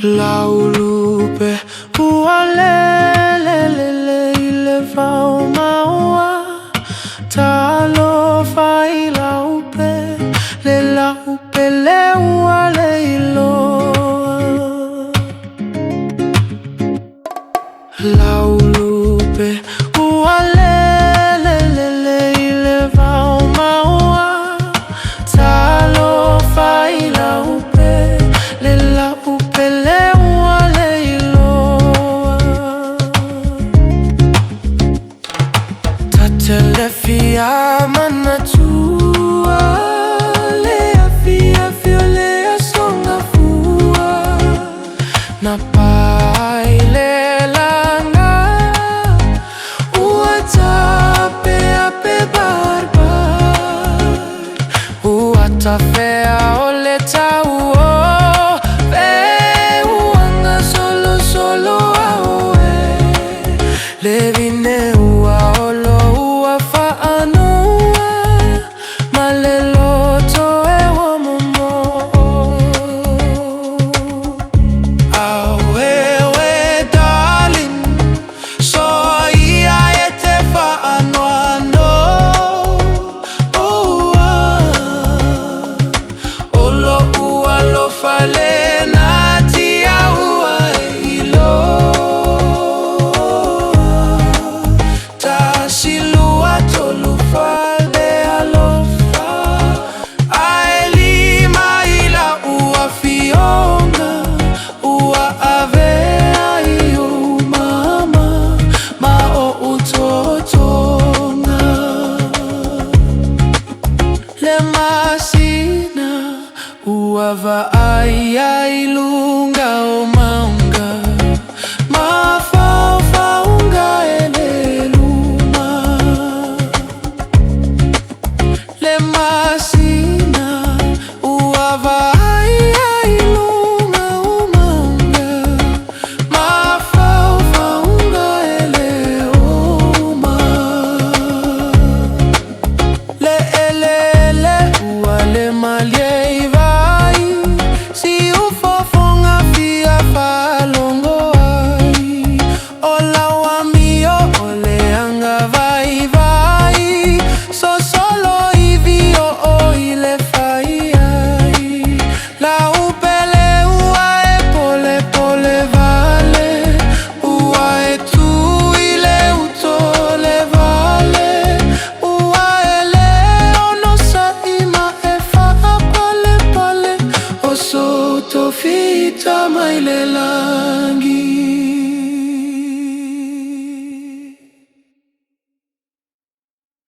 Laulupe ualelelele ilevao maua talo fai laupe le laupe le uale iloa. Laulupe ualelelele ilevao maua talo fai laupe le laupe le uale iloa. Tatelefia manatua lea fia fiolea songa fua na paile langa uatape ape barbar uatafea oleta uo uanga solo solo aoe levine ua olo ua faanua maleloto ewa momo awewe darling so ia ete faanoano olo ua lo fale Uava ai ai lu